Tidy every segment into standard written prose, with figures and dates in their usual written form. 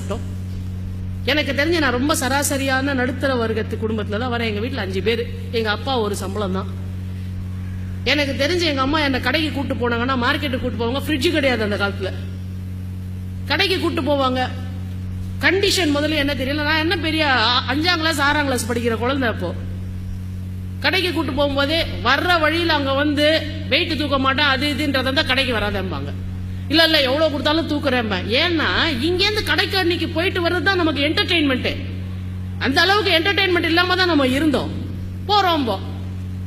சாப்பிட்டோம். எனக்கு தெரிஞ்சு நான் ரொம்ப சராசரியான நடுத்தர வர்க்கத்து குடும்பத்துல தான் வரேன். எங்க வீட்டுல 5 பேர், எங்க அப்பா ஒரு சம்பளம் தான். எனக்கு தெரிஞ்சு எங்க அம்மா என்ன கடைக்கு கூட்டு போனாங்கன்னா மார்க்கெட்டுக்கு கூட்டு போவாங்க. ஃப்ரிட்ஜ் கிடையாது அந்த காலத்துல, கடைக்கு கூட்டு போவாங்க. கண்டிஷன் முதல்ல என்ன தெரியல, நான் என்ன பெரிய 5ஆம் கிளாஸ் 6ஆம் கிளாஸ் படிக்கிற குழந்தை. அப்போ கடைக்கு கூட்டு போகும்போதே வர்ற வழியில் அங்க வந்து வெயிட் தூக்க மாட்டேன் அது இதுன்றத கடைக்கு வராதேம்பாங்க. இல்ல இல்ல எவ்வளவு கொடுத்தாலும் தூக்குறேன். ஏன்னா இங்கேருந்து கடைக்கு அன்னைக்கு போயிட்டு வர்றது தான் நமக்கு என்டர்டெயின்மெண்ட். அந்த அளவுக்கு என்டர்டெயின்மெண்ட் இல்லாம தான் நம்ம இருந்தோம். போறோம்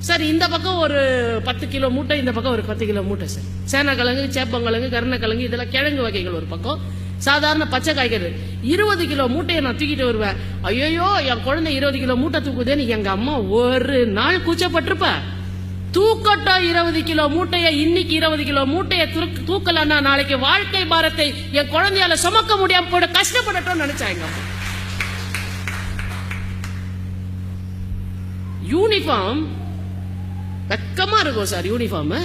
சரி, இந்த பக்கம் ஒரு 10 கிலோ மூட்டை, இந்த பக்கம் ஒரு 10 கிலோ மூட்டை. சார் சேனக்கிழங்கு, சேப்பங்கிழங்கு, கருணக்கிழங்கு இதெல்லாம் கிழங்கு வகைகள் ஒரு பக்கம், சாதாரண பச்சை காய்கறி 20 கிலோ மூட்டையை நான் தூக்கிட்டு வருவேன். ஐயோ என் குழந்தை 20 கிலோ மூட்டை தூக்குதேன்னு எங்க அம்மா ஒரு நாள் கூச்சப்பட்டிருப்ப. தூக்கட்டும் 20 கிலோ மூட்டையை, இன்னைக்கு 20 கிலோ மூட்டையை தூக்கலன்னா நாளைக்கு வாழ்க்கை பாரத்தை என் குழந்தையால சுமக்க முடியாம போட கஷ்டப்படட்டும் நினைச்சாங்க. யூனிஃபார்ம் வெக்கமா இருக்கும் சார். யூனிஃபார்ம்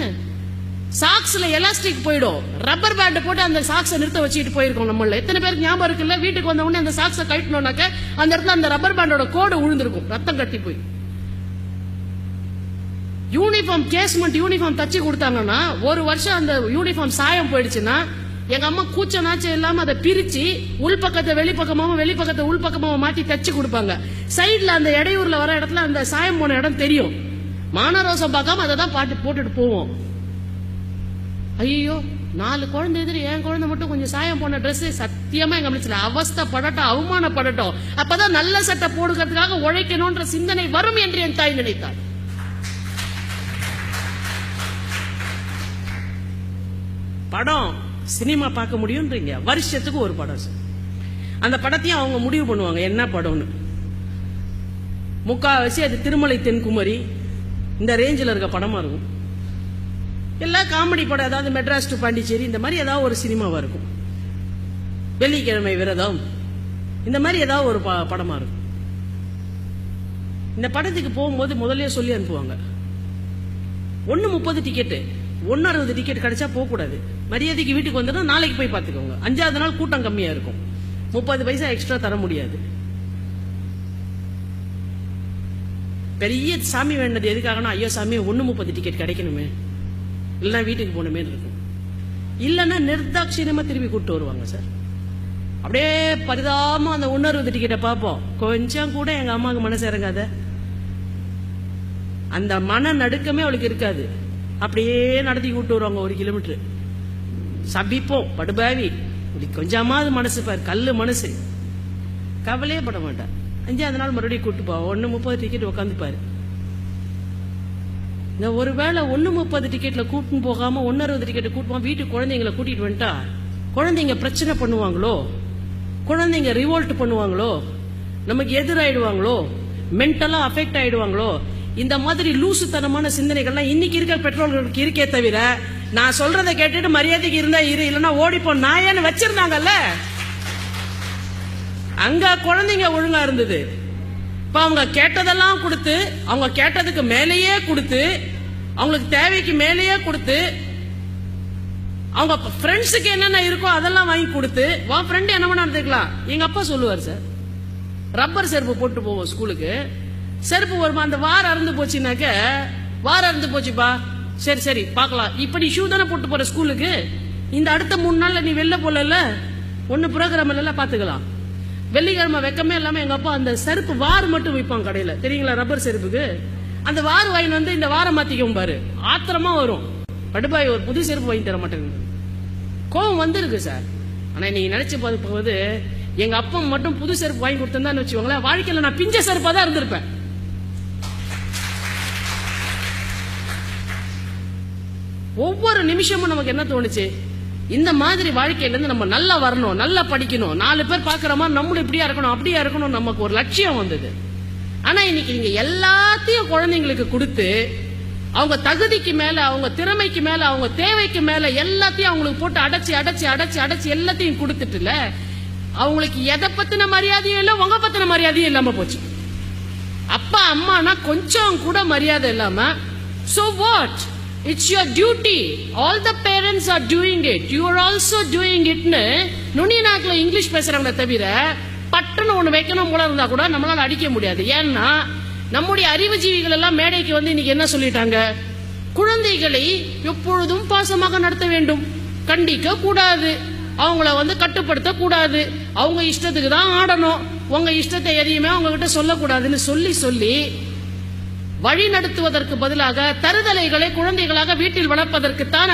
சாக்ஸ்ல எலாஸ்டிக் போயிடும், ரப்பர் பேண்ட் போட்டு அந்த சாக்ஸை நிறுத்த வச்சுட்டு போயிருக்கோம். நம்மள எத்தனை பேருக்கு ஞாபகம் இருக்குல்ல, வீட்டுக்கு வந்த உடனே அந்த சாக்ஸை கழட்டணும்னாக்க அந்த இடத்துல அந்த ரப்பர் பேண்டோட கோடு விழுந்திருக்கும், ரத்தம் கட்டி போய். யூனிஃபார்ம் கேஸ்மெண்ட் யூனிஃபார்ம் தச்சு கொடுத்தாங்கன்னா ஒரு வருஷம் அந்த யூனிஃபார்ம் சாயம் போயிடுச்சுன்னா எங்க அம்மா கூச்ச நாச்சம் இல்லாம அதை பிரிச்சு உள்பக்கத்தை வெளிப்பக்கமாவும் வெளிப்பக்கத்தை உள்பக்கமாவும் மாட்டி தச்சு கொடுப்பாங்க. சைட்ல அந்த இடையூர்ல வர இடத்துல அந்த சாயம் போன இடம் தெரியும். மானரோசம் பார்க்காம அதை தான் பாட்டு போட்டுட்டு போவோம். ஐயோ 4 குழந்தை எதிரி என் குழந்தை மட்டும் கொஞ்சம் சாயம் போன ட்ரெஸ் சத்தியமா எங்க அமைச்சல அவஸ்தப்படட்டும், அவமானப்படட்டும், அப்பதான் நல்ல சட்டை போடுறதுக்காக உழைக்கணும்ன்ற சிந்தனை வரும் என்று என் தாய் நினைத்தாள். படம் சினிமா பார்க்க முடியும்ன்றீங்க, வருஷத்துக்கு ஒரு படம் சார். அந்த படத்தையும் அவங்க முடிவு பண்ணுவாங்க என்ன படம்னு. முக்காவாசி அது திருமலை தென்குமரி இந்த ரேஞ்சில் இருக்க படமா இருக்கும். எல்லாம் காமெடி படம், ஏதாவது மெட்ராஸ் டு பாண்டிச்சேரி இந்த மாதிரி ஏதாவது ஒரு சினிமாவா இருக்கும். வெள்ளிக்கிழமை விரதம் இந்த மாதிரி ஏதாவது ஒரு படமா இருக்கும். இந்த படத்துக்கு போகும்போது முதல்ல சொல்லி அனுப்புவாங்க 1:30 டிக்கெட்டு, 1:60 டிக்கெட் கிடைச்சா போக கூடாது, மரியாதைக்கு வீட்டுக்கு வந்துடும், நாளைக்கு போய் பார்த்துக்கோங்க. 5ஆவது நாள் கூட்டம் கம்மியா இருக்கும், 30 பைசா எக்ஸ்ட்ரா தர முடியாது. பெரிய சாமி வேண்டது எதுக்காகனா, ஐயோ சாமி 1:30 டிக்கெட் கிடைக்கணுமே, இல்லைன்னா வீட்டுக்கு போகணுமே இருக்கும். இல்லைன்னா நிர்தாட்சியமா திரும்பி கூப்பிட்டு வருவாங்க சார். அப்படியே பரிதாம அந்த 1:60 டிக்கெட்டை பார்ப்போம். கொஞ்சம் கூட எங்க அம்மாவுக்கு மனசு இறங்காத, அந்த மன நடுக்கமே அவளுக்கு இருக்காது. அப்படியே நடத்தி கூப்பிட்டு வருவாங்க 1 கிலோமீட்டர். சபிப்போம், படுபாவி, கொஞ்சமாவது மனசு பாரு, கல்லு மனசு, கவலையே பட மாட்டேன். 5ஆவது நாள் மறுபடியும் கூட்டு போ, 1:30 டிக்கெட் உட்காந்து பாரு. இந்த ஒருவேளை 1:30 டிக்கெட்ல கூட்டின்னு போகாம 1:60 டிக்கெட் கூட்டுவோம், வீட்டுக்கு குழந்தைங்களை கூட்டிட்டு வந்துட்டா குழந்தைங்க பிரச்சனை பண்ணுவாங்களோ, குழந்தைங்க ரிவோல்ட் பண்ணுவாங்களோ, நமக்கு எதிராயிடுவாங்களோ, மென்டலா அஃபெக்ட் ஆயிடுவாங்களோ, இந்த மாதிரி லூசுத்தனமான சிந்தனைகள்லாம் இன்னைக்கு இருக்கிற பெற்றோர்களுக்கு இருக்கே தவிர, நான் சொல்றதை கேட்டுட்டு மரியாதைக்கு இருந்தா இரு, இல்லைன்னா ஓடிப்போ நாயான்னு வச்சிருந்தாங்கல்ல, அங்க குழந்தைங்க ஒழுங்கா இருந்தது. இப்ப அவங்க கேட்டதெல்லாம் கொடுத்து, அவங்க கேட்டதுக்கு மேலேயே கொடுத்து, அவங்களுக்கு தேவைக்கு மேலேயே கொடுத்து, அவங்க ஃப்ரெண்ட்ஸுக்கு என்னென்ன இருக்கோ அதெல்லாம் வாங்கி கொடுத்து, வா ஃப்ரெண்ட் என்ன பண்ண எடுத்துக்கலாம். எங்க அப்பா சொல்லுவார் சார், ரப்பர் செருப்பு போட்டு போவோம் ஸ்கூலுக்கு. செருப்பு வருமா, அந்த வாரம் அறுந்து போச்சுனாக்க, வாரம் அறுந்து போச்சுப்பா, சரி சரி பார்க்கலாம், இப்ப நீ ஷூ தானே போட்டு போற ஸ்கூலுக்கு, இந்த அடுத்த 3 நாள்ல நீ வெளில போல ஒன்னு ப்ரோக்ராம் எல்லாம் பாத்துக்கலாம். வெள்ளிக்கிழமை வெக்கமே இல்லாம எங்க அப்பா அந்த செருப்பு வார் மட்டும் விற்பாங்க கடையில, தெரியுங்களா, ரப்பர் செருப்புக்கு. அந்த வார் வாங்கி வந்து இந்த வாரம் மாத்திக்கும் பாரு, ஆத்திரமா வரும், படுபாய் ஒரு புது செருப்பு வாங்கி தர மாட்டேங்குது, கோவம் வந்துருக்கு சார். ஆனா நீங்க நினைச்சு பார்க்கும்போது எங்க அப்பா மட்டும் புது செருப்பு வாங்கி கொடுத்தா வச்சுக்கோங்களேன், வாழ்க்கையில நான் பிஞ்ச செருப்பா தான் இருந்திருப்பேன். ஒவ்வொரு நிமிஷமும் நமக்கு என்ன தோணுச்சு, இந்த மாதிரி வாழ்க்கையில இருந்து நம்ம நல்லா வரணும், நல்லா படிக்கணும், 4 பேர் பாக்குற மாதிரி நம்மளும் இப்படியா இருக்கணும் அப்படியா இருக்கணும், நமக்கு ஒரு லட்சியம் வந்தது. ஆனா இன்னைக்கு நீங்க எல்லாத்தையும் குழந்தைங்களுக்கு கொடுத்து, அவங்க தகுதிக்கு மேல, அவங்க திறமைக்கு மேல, அவங்க தேவைக்கு மேல எல்லாத்தையும் அவங்களுக்கு போட்டு அடைச்சி அடைச்சி அடைச்சி அடைச்சி எல்லாத்தையும் கொடுத்துட்டுல, அவங்களுக்கு எதை பத்தின மரியாதையும் இல்லை, உங்க பத்தின மரியாதையும் இல்லாம போச்சு. அப்பா அம்மானா கொஞ்சம் கூட மரியாதை இல்லாம, so what? It's your duty. All the parents are doing it. You are also doing it. நுனி நாக்குல இங்கிலீஷ் பேசுறாங்களே தவிர பட்டுன்னு ஒண்ணு வைக்கணும் போல இருந்தா கூட நம்மளால அடிக்க முடியாது. ஏன்னா நம்முடைய அறிவுஜீவிகள் எல்லாம் மேடைக்கு வந்து இன்னைக்கு என்ன சொல்லிட்டாங்க, குழந்தைகளை எப்பொழுதும் பாசமாக நடத்த வேண்டும், கண்டிக்க கூடாது, அவங்கள வந்து கட்டுப்படுத்த கூடாது, அவங்க இஷ்டத்துக்கு தான் ஆடணும், உங்க இஷ்டத்தை எதையுமே அவங்க கிட்ட சொல்லக்கூடாதுன்னு சொல்லி சொல்லி வழி நடத்துவதற்கு பதிலாக தருதலைகளை குழந்தைகளாக வீட்டில் வளர்ப்பதற்கு தான்